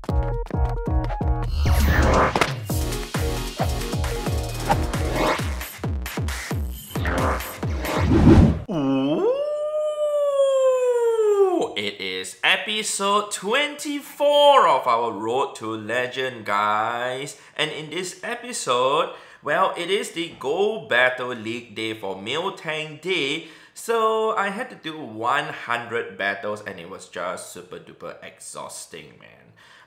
Ooh, it is episode 24 of our Road to Legend, guys. And in this episode, well, it is the Go Battle League day for Miltank Day. So I had to do 100 battles and it was just super duper exhausting, man.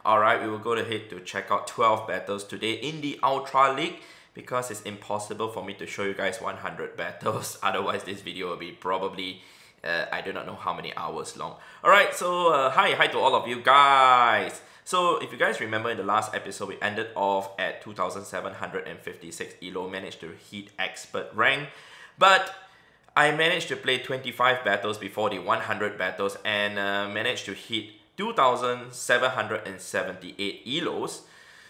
Alright, we will go ahead to check out 12 battles today in the Ultra League, because it's impossible for me to show you guys 100 battles. Otherwise this video will be probably I do not know how many hours long. Alright, so hi to all of you guys. So if you guys remember, in the last episode we ended off at 2756 elo, managed to hit expert rank, but I managed to play 25 battles before the 100 battles and managed to hit 2778 elos.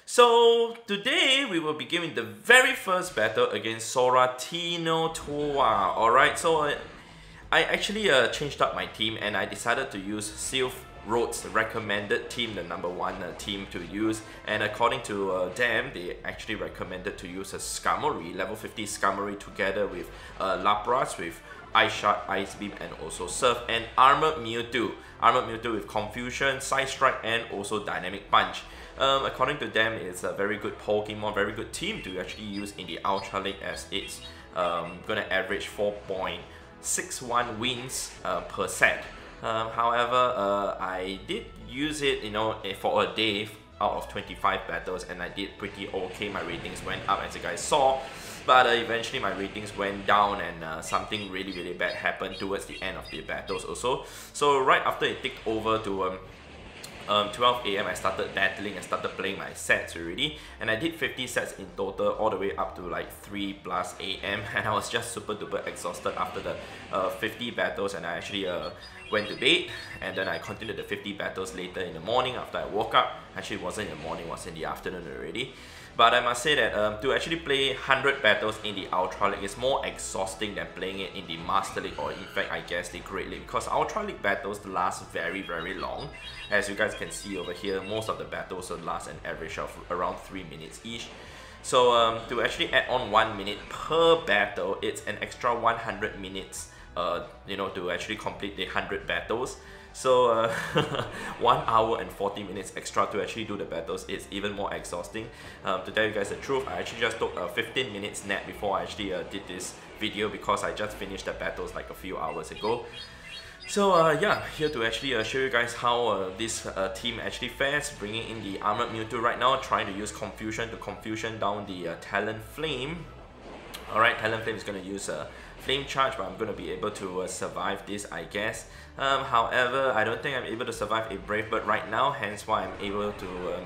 So today we will begin with the very first battle against Soratino Toa. Alright, so I actually changed up my team and I decided to use Sylph Road's recommended team, the number one team to use, and according to them, they actually recommended to use a Skarmory, level 50 Skarmory, together with Lapras, with Ice Shot, Ice Beam, and also Surf, and Armored Mewtwo. Armored Mewtwo with Confusion, Side Strike, and also Dynamic Punch. According to them, it's a very good Pokemon, very good team to actually use in the Ultra League, as it's gonna average 4.61 wins per set. However, I did use it, for a day out of 25 battles, and I did pretty okay. My ratings went up, as you guys saw, but eventually my ratings went down, and something really bad happened towards the end of the battles also. So right after it ticked over to 12 AM, I started battling and started playing my sets already, and I did 50 sets in total, all the way up to like 3+ AM, and I was just super duper exhausted after the 50 battles, and I actually went to bed, and then I continued the 50 battles later in the morning after I woke up. Actually, it wasn't in the morning, it was in the afternoon already. But I must say that to actually play 100 battles in the Ultra League is more exhausting than playing it in the Master League, or in fact I guess the Great League, because Ultra League battles last very long. As you guys can see over here, most of the battles will last an average of around 3 minutes each. So to actually add on 1 minute per battle, it's an extra 100 minutes to actually complete the 100 battles. So 1 hour and 40 minutes extra to actually do the battles is even more exhausting. To tell you guys the truth, I actually just took 15 minutes nap before I actually did this video, because I just finished the battles like a few hours ago. So yeah, here to actually show you guys how this team actually fares, bringing in the Armored Mewtwo right now, trying to use Confusion to Confusion down the Talonflame. Alright, Talonflame is going to use a Flame Charge, but I'm going to be able to survive this, I guess. However, I don't think I'm able to survive a Brave Bird right now, hence why I'm able to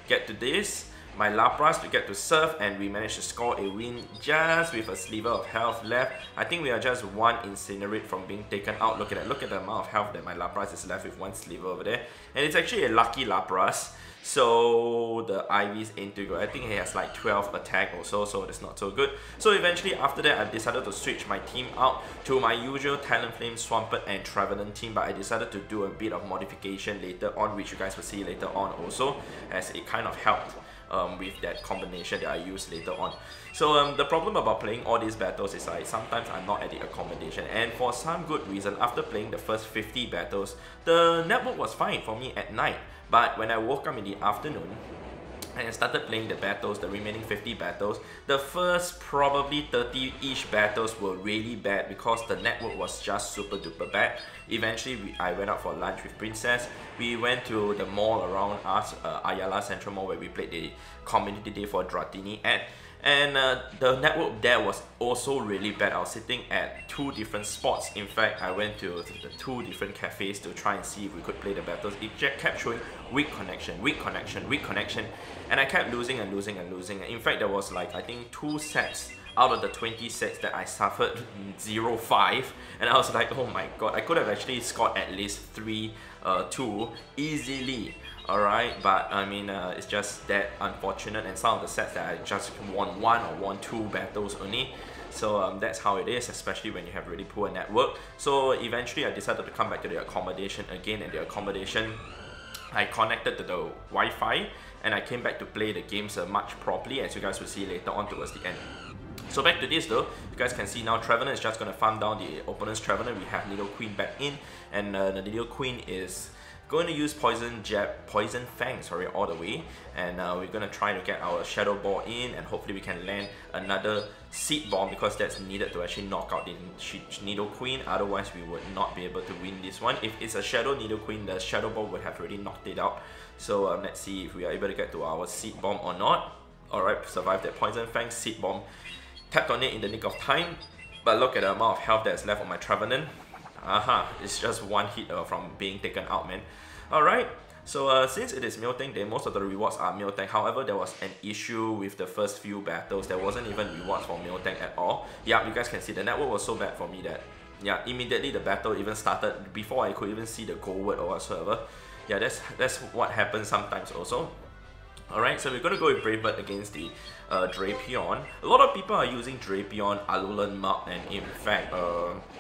get to this. My Lapras to get to Surf, and we managed to score a win just with a sliver of health left. I think we are just one Incinerate from being taken out. Look at the amount of health that my Lapras is left with, one sliver over there. And it's actually a lucky Lapras, so the IVs ain't too good. I think he has like 12 attack or so it's not so good. So eventually after that, I decided to switch my team out to my usual Talonflame, Swampert, and Trevenant team, but I decided to do a bit of modification later on, which you guys will see later on also, as it kind of helped with that combination that I use later on. So the problem about playing all these battles is sometimes I'm not at the accommodation, and for some good reason, after playing the first 50 battles, the network was fine for me at night. But when I woke up in the afternoon and I started playing the battles, the remaining 50 battles, the first probably 30-ish battles were really bad because the network was just super duper bad. Eventually, I went out for lunch with Princess. We went to the mall around us, Ayala Central Mall, where we played the community day for Dratini at. And the network there was also really bad. I was sitting at 2 different spots. In fact, I went to the 2 different cafes to try and see if we could play the battles. It just kept showing weak connection, and I kept losing. In fact, there was like, I think 2 sets out of the 20 sets that I suffered 0-5, and I was like, oh my god, I could have actually scored at least 3-2 easily. Alright, but I mean, it's just that unfortunate, and some of the sets that I just won 1 or won 2 battles only. So that's how it is, especially when you have really poor network. So eventually I decided to come back to the accommodation again, and the accommodation I connected to the Wi-Fi and I came back to play the games much properly, as you guys will see later on towards the end. So back to this though, you guys can see now Trevenant is just going to farm down the opponent's Trevenant. We have Nidoqueen back in, and the Nidoqueen is going to use Poison Fang, all the way, and we're going to try to get our Shadow Ball in, and hopefully we can land another Seed Bomb, because that's needed to actually knock out the Nidoqueen. Otherwise we would not be able to win this one. If it's a Shadow Nidoqueen, the Shadow Ball would have already knocked it out. So let's see if we are able to get to our Seed Bomb or not. Alright, survived that Poison Fang. Seed Bomb, tapped on it in the nick of time, but look at the amount of health that's left on my Trevenant. It's just one hit from being taken out, man. Alright, so since it is Miltank, then most of the rewards are Miltank. However, there was an issue with the first few battles. There wasn't even rewards for Miltank at all. Yeah, you guys can see the network was so bad for me that, yeah, immediately the battle even started before I could even see the goal word or whatsoever. Yeah, that's what happens sometimes also. Alright, so we're going to go with Brave Bird against the Drapion. A lot of people are using Drapion, Alolan Muk, and in fact,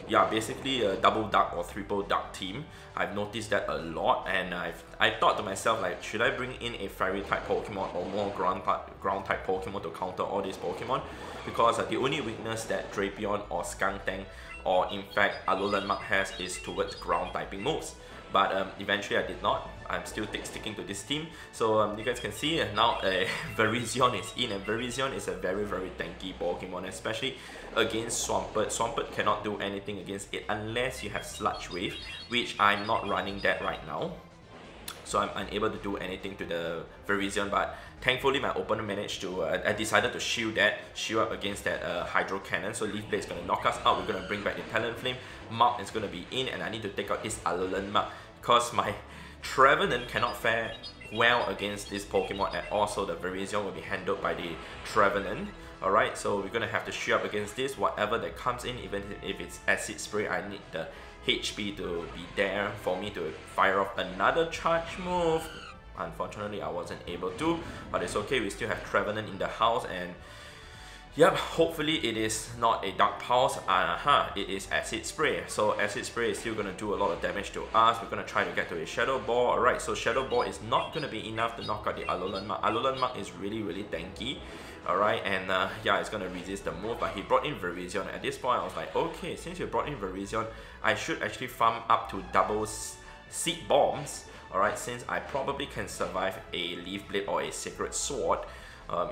yeah, basically a double duck or triple duck team. I've noticed that a lot, and I thought to myself, like, should I bring in a fairy type Pokemon or more ground type Pokemon to counter all these Pokemon? Because the only weakness that Drapion or Skuntank or in fact Alolan Muk has is towards ground typing moves. But eventually I did not. I'm still sticking to this team. So you guys can see now Virizion is in, and Virizion is a very tanky Pokemon, especially against Swampert. Swampert cannot do anything against it unless you have Sludge Wave, which I'm not running that right now. So I'm unable to do anything to the Virizion, but thankfully my opponent managed to, I decided to shield up against that Hydro Cannon. So Leaf Blade is going to knock us out. We're going to bring back the Talonflame. Muk is going to be in, and I need to take out this Alolan Muk because my Trevenant cannot fare well against this Pokemon at all. So the Virizion will be handled by the Trevenant. Alright, so we're going to have to shield up against this, whatever that comes in. Even if it's Acid Spray, I need the HP to be there for me to fire off another charge move. Unfortunately, I wasn't able to, but it's okay. We still have Trevenant in the house, and yep, hopefully it is not a Dark Pulse. It is Acid Spray. So Acid Spray is still going to do a lot of damage to us. We're going to try to get to a Shadow Ball. Alright, so Shadow Ball is not going to be enough to knock out the Alolan Muk. Alolan Muk is really tanky. Alright, and yeah, it's going to resist the move, but he brought in Virizion. At this point, I was like, okay, since you brought in Virizion, I should actually farm up to double Seed Bombs. Alright, since I probably can survive a Leaf Blade or a Sacred Sword.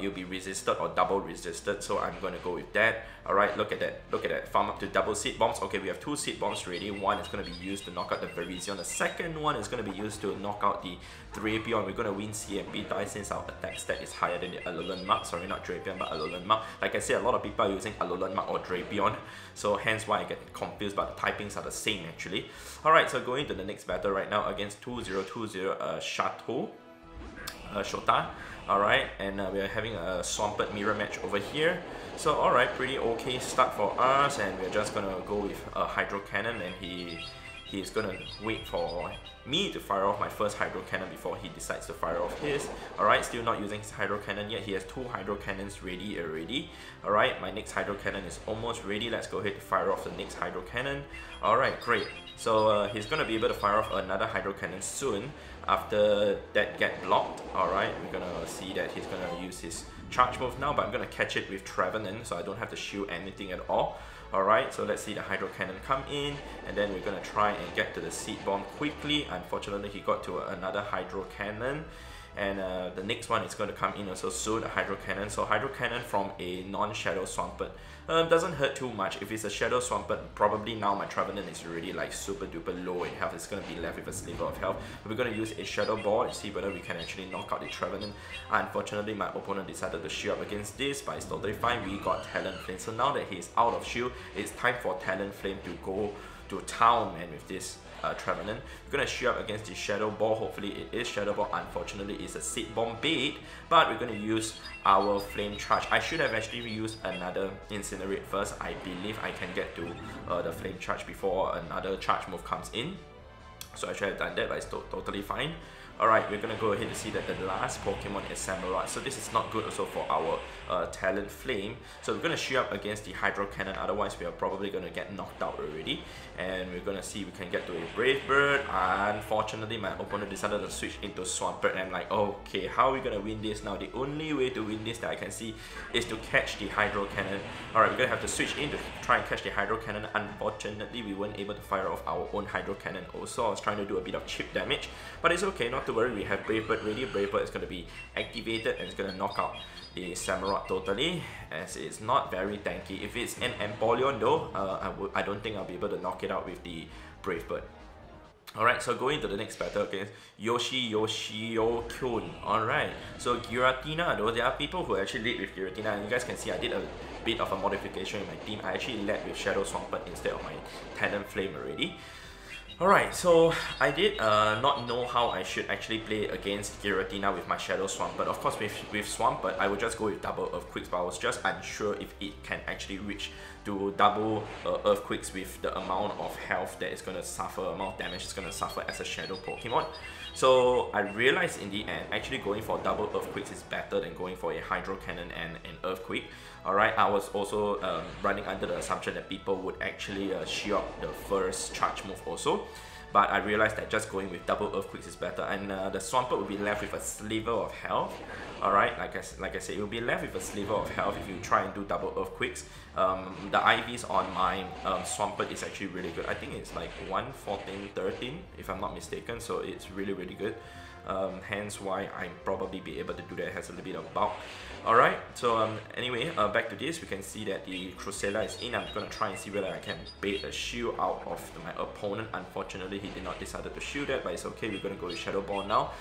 It'll be resisted or double resisted, so I'm going to go with that. Alright, look at that, farm up to double Seed Bombs. Okay, we have 2 Seed Bombs ready. One is going to be used to knock out the Virizion. The second one is going to be used to knock out the Drapion. We're going to win CMP die since our attack stat is higher than the Alolan Muk. Sorry, not Drapion, but Alolan Muk. Like I said, a lot of people are using Alolan Muk or Drapion, so hence why I get confused, but the typings are the same actually. Alright, so going to the next battle right now against 2020 Shota. Alright, and we are having a Swampert mirror match over here. So alright, pretty okay start for us, and we're just gonna go with a Hydro Cannon, and he's gonna wait for me to fire off my first Hydro Cannon before he decides to fire off his. Alright, still not using his Hydro Cannon yet. He has 2 Hydro Cannons ready already. Alright, my next Hydro Cannon is almost ready. Let's go ahead to fire off the next Hydro Cannon. Alright, great. So he's gonna be able to fire off another Hydro Cannon soon after that get blocked. Alright, we're gonna see that he's gonna use his charge move now, but I'm gonna catch it with Trevenant, so I don't have to shield anything at all. Alright, so let's see the Hydro Cannon come in, and then we're gonna try and get to the Seed Bomb quickly. Unfortunately, he got to another Hydro Cannon, and the next one is going to come in also soon, the Hydro Cannon. So Hydro Cannon from a non-Shadow Swampert doesn't hurt too much. If it's a Shadow Swampert, probably now my Trevenant is already like super duper low in health. It's going to be left with a sliver of health. We're going to use a Shadow Ball and see whether we can actually knock out the Trevenant. Unfortunately, my opponent decided to shield up against this, but it's totally fine. We got Talonflame. So now that he's out of shield, it's time for Talonflame to go to town, man, with this Trevenant. We're gonna shield up against the Shadow Ball. Hopefully it is Shadow Ball. Unfortunately, it's a Seed Bomb bait, but we're gonna use our Flame Charge. I should have actually used another Incinerate first. I believe I can get to the Flame Charge before another charge move comes in. So I should have done that, but it's totally fine. Alright, we're gonna go ahead and see that the last Pokemon is Samurott, so this is not good also for our Talonflame. So we're gonna shoot up against the Hydro Cannon, otherwise we are probably gonna get knocked out already. And we're gonna see if we can get to a Brave Bird. Unfortunately, my opponent decided to switch into Swampert, and I'm like, okay, how are we gonna win this now? The only way to win this that I can see is to catch the Hydro Cannon. Alright, we're gonna have to switch in to try and catch the Hydro Cannon. Unfortunately, we weren't able to fire off our own Hydro Cannon also. I was trying to do a bit of chip damage, but it's okay, not to worry, we have Brave Bird ready. Brave Bird is going to be activated and it's going to knock out the Samurott totally, as it's not very tanky. If it's an Empoleon though, I don't think I'll be able to knock it out with the Brave Bird. Alright, so going to the next battle against Yoshio-kun. Alright, so Giratina though, there are people who actually lead with Giratina, and you guys can see I did a bit of a modification in my team. I actually led with Shadow Swampert instead of my Talonflame already. Alright, so I did not know how I should actually play against Giratina with my Shadow Swampert. Of course, with Swampert, I would just go with double Earthquakes, but I was just unsure if it can actually reach to double Earthquakes with the amount of health that it's going to suffer, amount of damage it's going to suffer as a Shadow Pokemon. So I realized in the end, actually going for double Earthquakes is better than going for a Hydro Cannon and an Earthquake. Alright, I was also running under the assumption that people would actually shield the first charge move also. But I realized that just going with double Earthquakes is better, and the Swampert will be left with a sliver of health. Alright, like I said, it will be left with a sliver of health if you try and do double Earthquakes. The IVs on my Swampert is actually really good. I think it's like 114-13 if I'm not mistaken, so it's really good. Hence why I probably be able to do that. It has a little bit of bulk. Alright, so anyway, back to this, we can see that the Cresselia is in. I'm gonna try and see whether I can bait a shield out of my opponent. Unfortunately, he did not decide to shield that, but it's okay. We're gonna go with Shadow Ball now.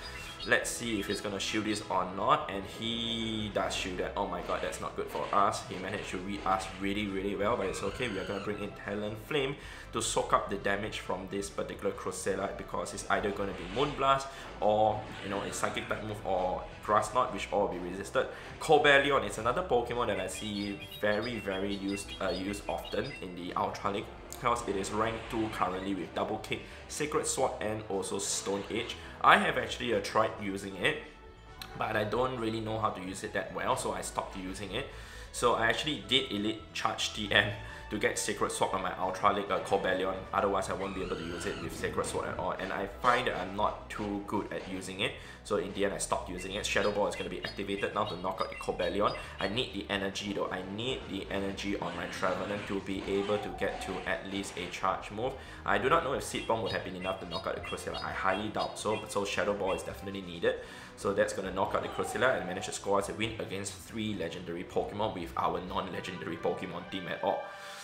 Let's see if he's gonna shield this or not, and he does shield that. Oh my god, that's not good for us. He managed to read us really well, but it's okay. We are gonna bring in Talonflame to soak up the damage from this particular Cresselia, because it's either gonna be Moonblast or, you know, a Psychic type move, or Grass Knot, which all will be resisted. Cobalion is another Pokemon that I see very used often in the Ultra League, because it is rank 2 currently with Double Kick, Sacred Sword, and also Stone Edge. I have actually tried using it, but I don't really know how to use it that well, so I stopped using it. So I actually did Elite Charge TM to get Sacred Sword on my Ultra League Cobalion, otherwise I won't be able to use it with Sacred Sword at all, and I find that I'm not too good at using it, so in the end I stopped using it. Shadow Ball is going to be activated now to knock out the Cobalion. I need the energy though, I need the energy on my Trevenant to be able to get to at least a charge move. I do not know if Seed Bomb would have been enough to knock out the Cresselia, I highly doubt so, but so Shadow Ball is definitely needed. So that's going to knock out the Cresselia and manage to score us a win against 3 legendary Pokemon with our non-legendary Pokemon team at all.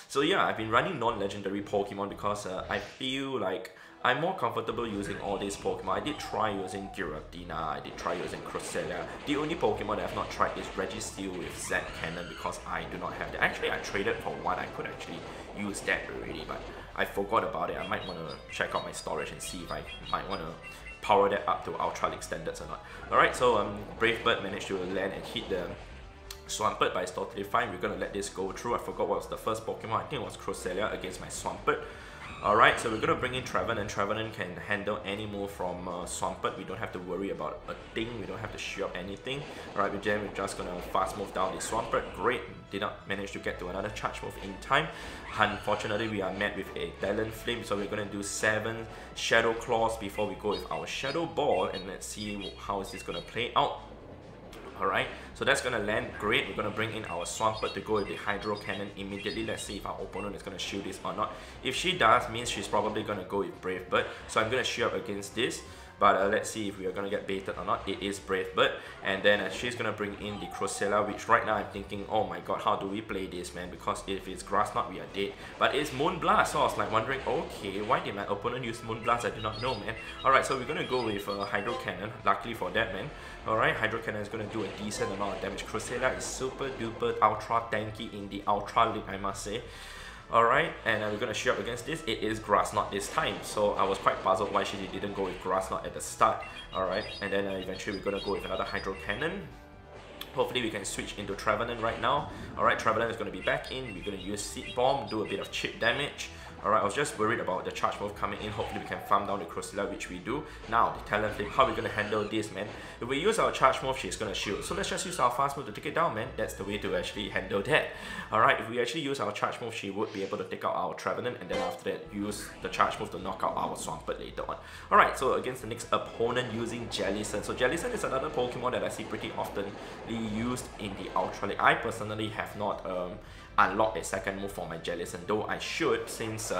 So yeah, I've been running non-legendary Pokemon because I feel like I'm more comfortable using all these Pokemon. I did try using Giratina, I did try using Cresselia. The only Pokemon that I've not tried is Registeel with Z Cannon, because I do not have that. Actually, I traded for one. I could actually use that already, but I forgot about it. I might want to check out my storage and see if I might want to power that up to Ultra League standards or not. Alright, so Brave Bird managed to land and hit the Swampert, but it's totally fine. We're gonna let this go through. I forgot what was the first Pokemon. I think it was Cresselia against my Swampert. Alright, so we're gonna bring in Trevenant. Trevenant can handle any move from Swampert. We don't have to worry about a thing. We don't have to shoot up anything. Alright, we're just gonna fast move down the Swampert. Great. Did not manage to get to another charge move in time. Unfortunately, we are met with a Talonflame, so we're gonna do 7 Shadow Claws before we go with our Shadow Ball, and let's see how is this gonna play out. Alright, so that's gonna land great. We're gonna bring in our Swampert to go with the Hydro Cannon immediately. Let's see if our opponent is gonna shield this or not. If she does, means she's probably gonna go with Brave Bird. So I'm gonna shield up against this. But let's see if we are gonna get baited or not. It is Brave Bird, and then she's gonna bring in the Cresselia, which right now I'm thinking, oh my god, how do we play this, man? Because if it's Grass Knot, we are dead. But it's Moonblast, so I was like wondering, okay, why did my opponent use Moonblast? I do not know, man. Alright, so we're gonna go with Hydro Cannon. Luckily for that, man. Alright, Hydro Cannon is gonna do a decent amount of damage. Cresselia is super duper ultra tanky in the Ultra League, I must say. Alright, and we're going to shoot up against this. It is Grass Knot this time, so I was quite puzzled why she didn't go with Grass Knot at the start. Alright, and then eventually we're going to go with another Hydro Cannon. Hopefully we can switch into Trevenant right now. Alright, Trevenant is going to be back in. We're going to use Seed Bomb, do a bit of chip damage. Alright, I was just worried about the charge move coming in. Hopefully we can farm down the Crusader, which we do. Now, the Talonflame, how are we going to handle this, man? If we use our charge move, she's going to shield. So let's just use our fast move to take it down, man. That's the way to actually handle that. Alright, if we actually use our charge move, she would be able to take out our Trevenant, and then after that, use the charge move to knock out our Swampert later on. Alright, so against the next opponent using Jellicent. So Jellicent is another Pokemon that I see pretty often used in the Ultra League. I personally have not unlock a second move for my Jellicent, though I should, since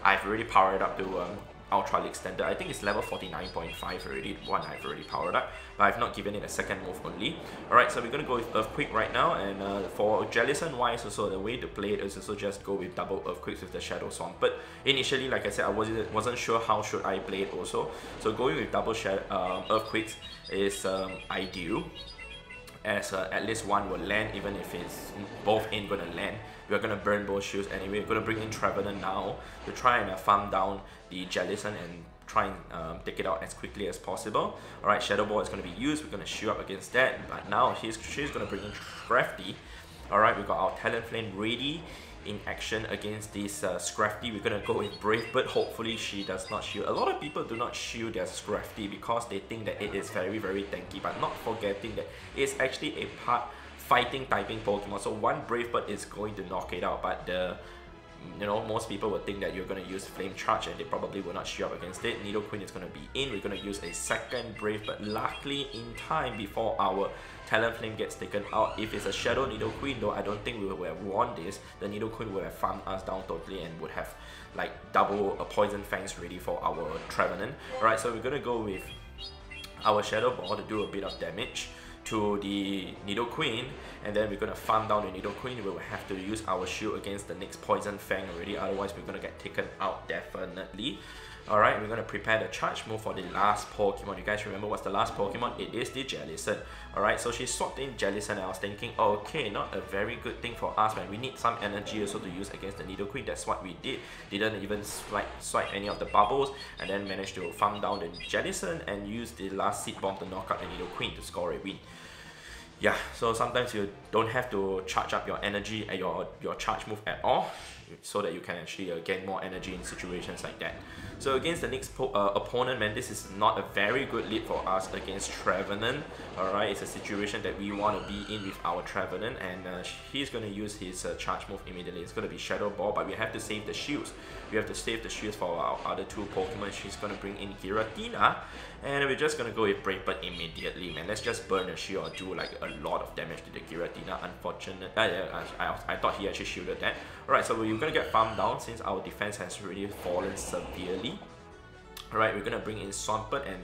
I've already powered up to Ultra League Standard. I think it's level 49.5 already, one I've already powered up, but I've not given it a second move only. Alright, so we're going to go with Earthquake right now, and for Jellicent wise also, the way to play it is also just go with double Earthquakes with the Shadow Song. But initially, like I said, I wasn't sure how should I play it also, so going with double Earthquakes is ideal, as at least one will land, even if it's both ain't gonna land. We're gonna burn both shields anyway. We're gonna bring in Trevenant now to try and farm down the Jellicent and try and take it out as quickly as possible. Alright, Shadow Ball is gonna be used. We're gonna shield up against that, but now she's gonna bring in Scrafty. Alright, we got our Talonflame ready in action against this Scrafty. We're gonna go with Brave Bird. Hopefully she does not shield. A lot of people do not shield their Scrafty because they think that it is very tanky, but not forgetting that it's actually a part fighting typing Pokemon. So one Brave Bird is going to knock it out, but most people would think that you're going to use Flame Charge and they probably will not shield up against it. Nidoqueen is going to be in. We're going to use a second Brave Bird, luckily in time before our Talonflame gets taken out. If it's a Shadow Nidoqueen though, I don't think we would have won this. The Nidoqueen would have farmed us down totally and would have like double a Poison Fangs ready for our Trevenant. Alright, so we're going to go with our Shadow Ball to do a bit of damage to the Nidoqueen, and then we're going to farm down the Nidoqueen. We will have to use our shield against the next Poison Fang already, otherwise we're going to get taken out definitely. Alright, we're going to prepare the charge move for the last Pokemon. You guys remember what's the last Pokemon? It is the Jellicent. Alright, so she swapped in Jellicent and I was thinking, okay, not a very good thing for us, man. We need some energy also to use against the Nidoqueen. That's what we did. Didn't even swipe any of the bubbles, and then managed to farm down the Jellicent and use the last Seed Bomb to knock out the Nidoqueen to score a win. Yeah, so sometimes you don't have to charge up your energy and your charge move at all, so that you can actually gain more energy in situations like that. So against the next opponent, man, this is not a very good lead for us against Trevenant. Alright, it's a situation that we want to be in with our Trevenant, and he's going to use his charge move immediately. It's going to be Shadow Ball, but we have to save the shields. We have to save the shields for our other two Pokemon. She's going to bring in Giratina, and we're just going to go with Brave Bird immediately, man. Let's just burn a shield or do like a lot of damage to the Giratina. Unfortunately, I thought he actually shielded that. Alright, so we're going to get farmed down since our defense has really fallen severely. Alright, we're going to bring in Swampert, and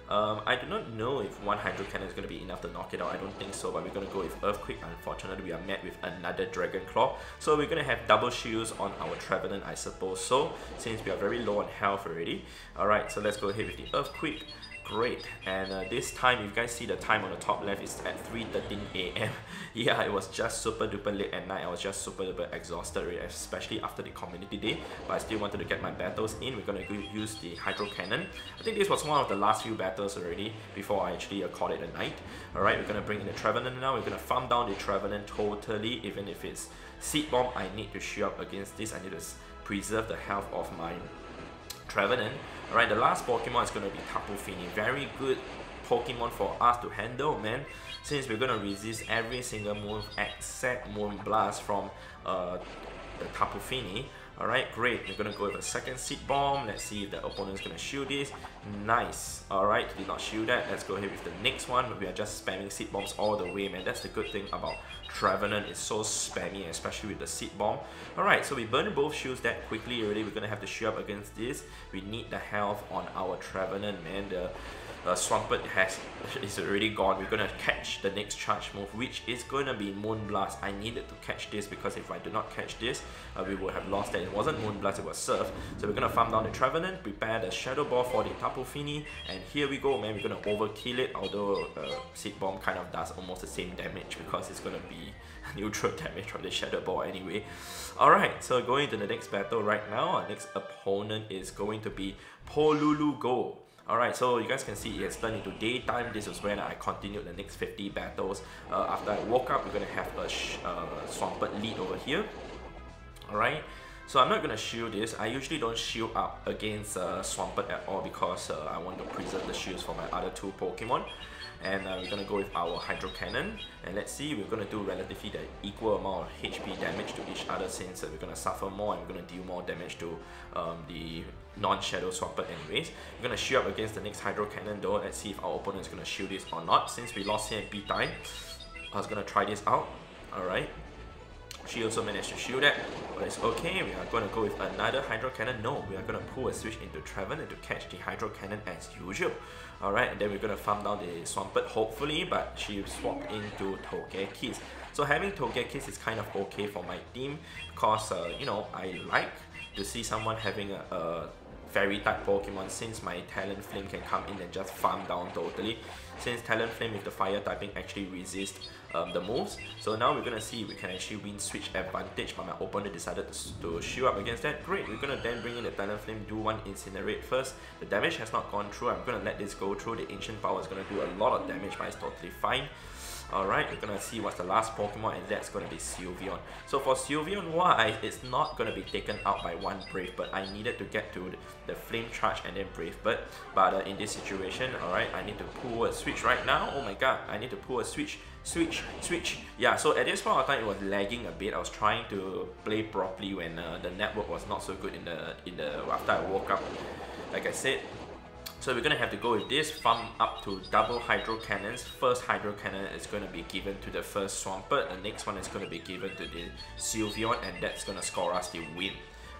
I do not know if one Hydro Cannon is going to be enough to knock it out. I don't think so, but we're going to go with Earthquake. Unfortunately, we are met with another Dragon Claw. So we're going to have double shields on our Trevenant, I suppose so, since we are very low on health already. Alright, so let's go ahead with the Earthquake. Great, and this time, if you guys see the time on the top left, is at 3:13 AM. Yeah, it was just super duper late at night. I was just super duper exhausted already, especially after the community day, but I still wanted to get my battles in. We're going to use the Hydro Cannon. I think this was one of the last few battles already before I actually called it a night. Alright, we're going to bring in the Trevenant now. We're going to farm down the Trevenant totally. Even if it's Seed Bomb, I need to shield up against this. I need to preserve the health of my Trevenant. Alright, the last Pokemon is going to be Tapu Fini. Very good Pokemon for us to handle, man, since we're going to resist every single move except Moonblast from the Tapu Fini. Alright, great. We're going to go with a second Seed Bomb. Let's see if the opponent is going to shield this. Nice. Alright, did not shield that. Let's go ahead with the next one. We are just spamming Seed Bombs all the way, man. That's the good thing about Trevenant. It's so spammy, especially with the Seed Bomb. Alright, so we burned both shields that quickly already. We're going to have to shield up against this. We need the health on our Trevenant, man. The Swampert is already gone. We're going to catch the next charge move, which is going to be Moonblast. I needed to catch this because if I do not catch this, we would have lost that. It wasn't Moonblast, it was Surf. So we're going to farm down the Trevenant, prepare the Shadow Ball for the Tapu Fini, and here we go, man. We're going to overkill it, although Seed Bomb kind of does almost the same damage because it's going to be neutral damage from the Shadow Ball anyway. Alright, so going to the next battle right now, our next opponent is going to be Polulugo. Alright, so you guys can see it has turned into daytime. This is when I continued the next 50 battles. After I woke up, we're going to have a Swampert lead over here. Alright, So I'm not going to shield this. I usually don't shield up against Swampert at all because I want to preserve the shields for my other two Pokemon. And we're going to go with our Hydro Cannon. And let's see, we're going to do relatively the equal amount of HP damage to each other, since we're going to suffer more and we're going to deal more damage to the non-Shadow Swampert anyways. We're going to shield up against the next Hydro Cannon though. Let's see if our opponent is going to shield this or not. Since we lost here in P-Time, I was going to try this out. Alright. She also managed to shield that, but it's okay. We are going to go with another Hydro Cannon. No, we are going to pull a switch into Trevenant to catch the Hydro Cannon as usual. Alright, and then we're going to farm down the Swampert hopefully, but she swapped into Togekiss. So having Togekiss is kind of okay for my team because, you know, I like to see someone having a Fairy type Pokemon, since my Talonflame can come in and just farm down totally. Since Talonflame with the fire typing actually resists the moves. So now we're gonna see if we can actually win switch advantage, but my opponent decided to shield up against that. Great, we're gonna then bring in the Talonflame, do one Incinerate first. The damage has not gone through. I'm gonna let this go through. The Ancient Power is gonna do a lot of damage, but it's totally fine. Alright, we're gonna see what's the last Pokemon, and that's gonna be Sylveon. So for Sylveon wise, it's not gonna be taken out by one Brave Bird. I needed to get to the Flame Charge and then Brave Bird. But in this situation, alright, I need to pull a switch right now. Oh my god, I need to pull a switch. Switch. Yeah, so at this point of time it was lagging a bit. I was trying to play properly when the network was not so good in the after I woke up, like I said. So we're gonna have to go with this, farm up to double Hydro Cannons. First Hydro Cannon is gonna be given to the first Swampert, the next one is gonna be given to the Sylveon, and that's gonna score us the win.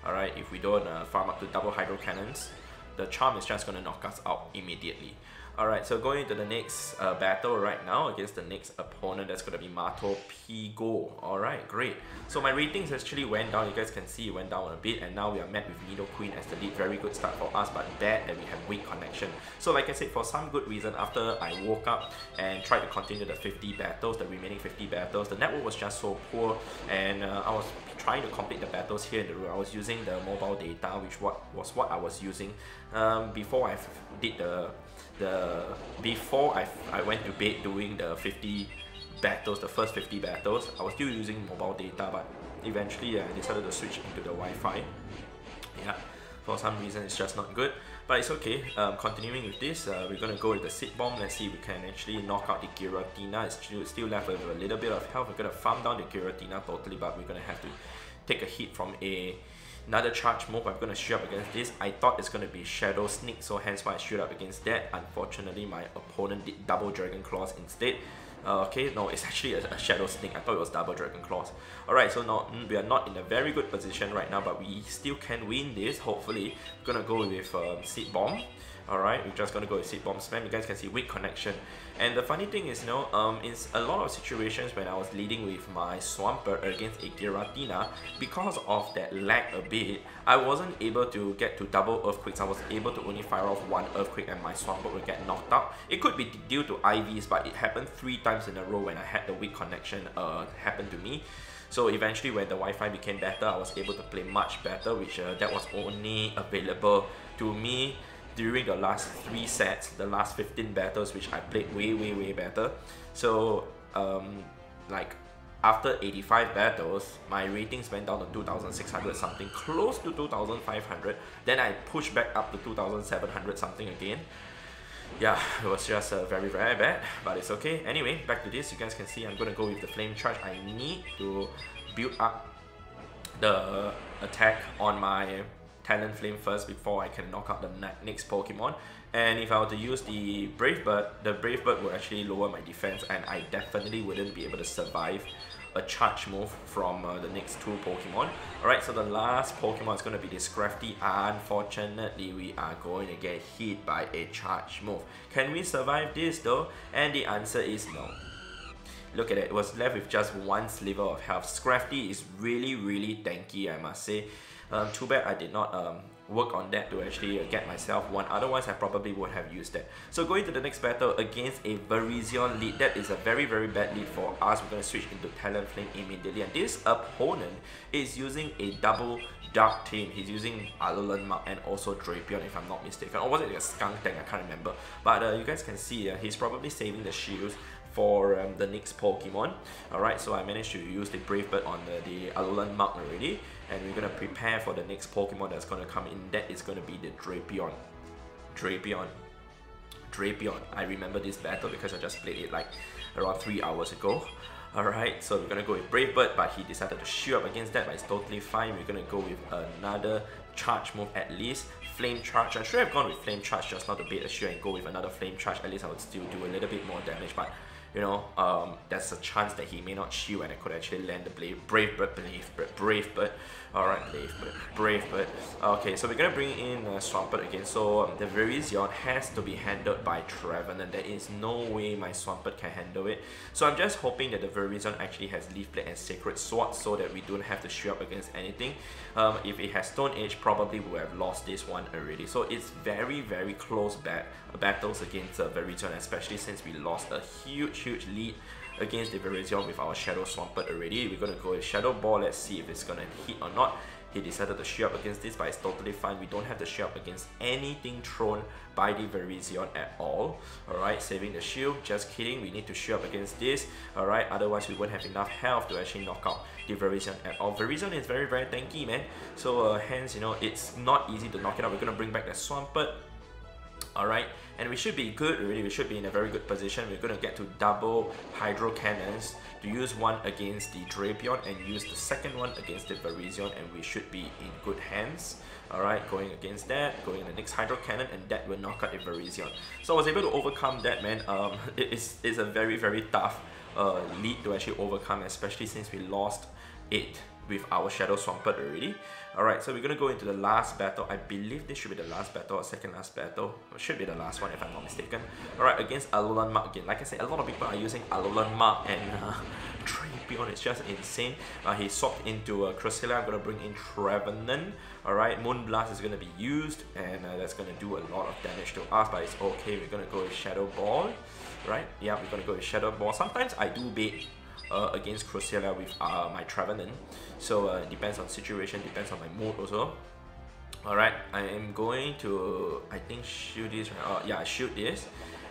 Alright, if we don't farm up to double Hydro Cannons, the Charm is just gonna knock us out immediately. Alright, so going into the next battle right now against the next opponent, that's going to be Mato Pigo. Alright, great. So my ratings actually went down. You guys can see it went down a bit, and now we are met with Nidoqueen as the lead. Very good start for us, but bad that we have weak connection. So like I said, for some good reason, after I woke up and tried to continue the 50 battles, the remaining 50 battles, the network was just so poor, and I was trying to complete the battles here in the room. I was using the mobile data, which was what I was using before I did before I went to bed doing the 50 battles, the first 50 battles. I was still using mobile data, but eventually I decided to switch into the Wi-Fi. Yeah, for some reason it's just not good, but it's okay. Continuing with this, we're gonna go with the Seed Bomb. Let's see if we can actually knock out the Giratina. It's still left with a little bit of health. We're gonna farm down the Giratina totally, but we're gonna have to take a hit from another charge move. I'm going to shoot up against this. I thought it's going to be Shadow Sneak, so hence why I shoot up against that. Unfortunately, my opponent did double Dragon Claws instead. Okay, no, it's actually a Shadow Sneak. I thought it was double Dragon Claws. Alright, so now we are not in a very good position right now, but we still can win this, hopefully. I'm going to go with Seed Bomb. Alright, we're just gonna go with Seed Bomb Spam. You guys can see weak connection. And the funny thing is, you know, in a lot of situations when I was leading with my Swampert against a Giratina, because of that lag a bit, I wasn't able to get to double Earthquakes. I was able to only fire off one Earthquake and my Swampert would get knocked out. It could be due to IVs, but it happened 3 times in a row when I had the weak connection happen to me. So eventually when the Wi-Fi became better, I was able to play much better, which that was only available to me during the last 3 sets, the last 15 battles, which I played way better. So like after 85 battles, my ratings went down to 2,600 something, close to 2,500. Then I pushed back up to 2,700 something again. Yeah, it was just very bad, but it's okay. Anyway, back to this. You guys can see I'm gonna go with the Flame Charge. I need to build up the attack on my Talonflame first before I can knock out the next Pokemon. And if I were to use the Brave Bird, the Brave Bird will actually lower my defense, and I definitely wouldn't be able to survive a charge move from the next 2 Pokemon. Alright, so the last Pokemon is going to be this Scrafty. Unfortunately, we are going to get hit by a charge move. Can we survive this though? And the answer is no. Look at it, it was left with just 1 sliver of health. Scrafty is really tanky, I must say. Too bad I did not work on that to actually get myself one, otherwise I probably would have used that. So going to the next battle against a Virizion lead, that is a very bad lead for us. We're going to switch into Talonflame immediately, and this opponent is using a double Dark team. He's using Alolan Mark and also Drapion, if I'm not mistaken, or was it like a Skunk Tank, I can't remember. But you guys can see he's probably saving the shields. for the next Pokemon. Alright, so I managed to use the Brave Bird on the Alolan Muk already, and we're gonna prepare for the next Pokemon that's gonna come in. That is gonna be the Drapion. Drapion. I remember this battle because I just played it like around 3 hours ago. Alright, so we're gonna go with Brave Bird, but he decided to shield up against that, but it's totally fine. We're gonna go with another charge move at least. Flame Charge. I should have gone with Flame Charge just not to bait a shield and go with another Flame Charge. At least I would still do a little bit more damage, but you know, there's a chance that he may not shield and I could actually land the Brave Bird. Alright, Brave Bird. Okay, so we're gonna bring in Swampert again. So the Virizion has to be handled by Trevenant. There is no way my Swampert can handle it. So I'm just hoping that the Virizion actually has Leaf Blade and Sacred Sword so that we don't have to shield up against anything. If it has Stone Edge, probably we would have lost this one already. So it's very close battles against Virizion, especially since we lost a huge lead against the Virizion with our Shadow Swampert already. We're gonna go with Shadow Ball. Let's see if it's gonna hit or not. He decided to shield up against this, but it's totally fine. We don't have to shield up against anything thrown by the Virizion at all. Alright, saving the shield. Just kidding, we need to shield up against this. Alright, otherwise we won't have enough health to actually knock out the Virizion at all. Virizion is very tanky, man. So hence, you know, it's not easy to knock it out. We're gonna bring back the Swampert. Alright, and we should be good already. We should be in a very good position. We're going to get to double Hydro Cannons to use one against the Drapion and use the second one against the Virizion, and we should be in good hands. Alright, going against that, going in the next Hydro Cannon, and that will knock out the Virizion. So I was able to overcome that, man. It's a very tough lead to actually overcome, especially since we lost it with our Shadow Swampert already. Alright, so we're gonna go into the last battle. I believe this should be the last battle or second last battle. It should be the last one if I'm not mistaken. Alright, against Alolan Muk again. Like I said, a lot of people are using Alolan Muk and Drapion. It's just insane. He swapped into Cresselia. I'm gonna bring in Trevenant. Alright, Moonblast is gonna be used, and that's gonna do a lot of damage to us, but it's okay. We're gonna go with Shadow Ball. Right? Yeah, we're gonna go with Shadow Ball. Sometimes I do bait against Cresselia with my Trevenant, so it depends on situation, depends on my mood also. Alright, I am going to, I think, shoot this, right? Yeah, I shoot this,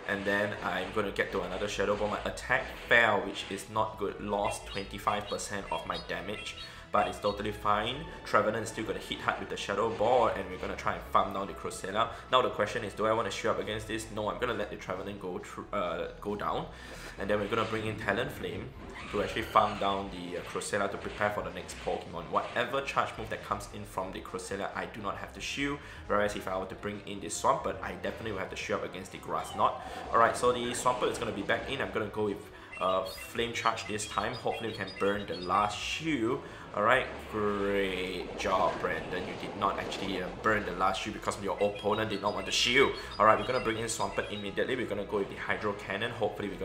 and then I'm going to get to another Shadow Ball. My attack fell, which is not good, lost 25% of my damage, but it's totally fine. Trevenant is still going to hit hard with the Shadow Ball, and we're going to try and farm down the Cresselia. Now the question is, do I want to shoot up against this? No, I'm going to let the Trevenant go down, and then we're going to bring in Talonflame to actually farm down the Cresselia to prepare for the next Pokemon. Whatever charge move that comes in from the Cresselia, I do not have to shield, whereas if I were to bring in the Swampert, I definitely will have to shield up against the Grass Knot. Alright, so the Swampert is going to be back in. I'm going to go with Flame Charge this time. Hopefully we can burn the last shield. Alright, great job, Brandon. You did not actually burn the last shield because your opponent did not want to shield. Alright, we're going to bring in Swampert immediately. We're going to go with the Hydro Cannon. Hopefully we're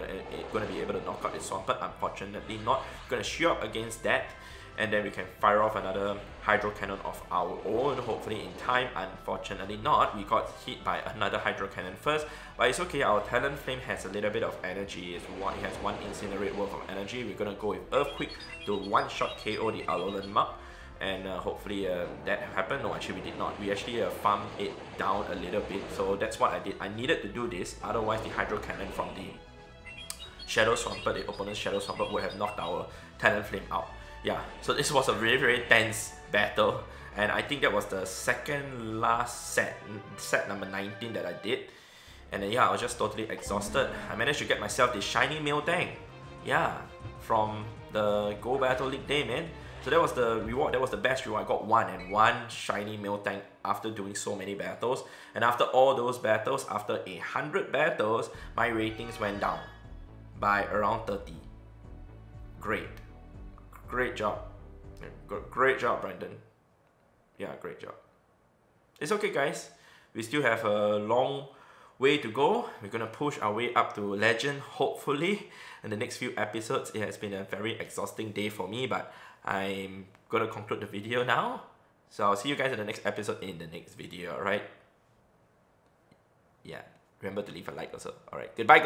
going to be able to knock out the Swampert. Unfortunately not. We're going to shield up against that, and then we can fire off another Hydro Cannon of our own, hopefully in time. Unfortunately not. We got hit by another Hydro Cannon first, but it's okay. Our Talonflame has a little bit of energy. It has one Incinerate worth of energy. We're gonna go with Earthquake to one-shot KO the Alolan Muk, and hopefully that happened. No, actually we did not. We actually farmed it down a little bit, so that's what I did. I needed to do this, otherwise the Hydro Cannon from the Shadow Swampert, the opponent's Shadow Swampert, would have knocked our Talonflame out. Yeah, so this was a very tense battle, and I think that was the second last set number 19 that I did. And then yeah, I was just totally exhausted. I managed to get myself the shiny Miltank, yeah, from the Go Battle League day, man. So that was the reward, that was the best reward. I got one shiny Miltank after doing so many battles. And after all those battles, after 100 battles, my ratings went down by around 30. Great job. Great job, Brandon. Yeah, great job. It's okay, guys. We still have a long way to go. We're gonna push our way up to Legend, hopefully. In the next few episodes, it has been a very exhausting day for me, but I'm gonna conclude the video now. So I'll see you guys in the next episode in the next video, alright? Yeah, remember to leave a like also. Alright, goodbye.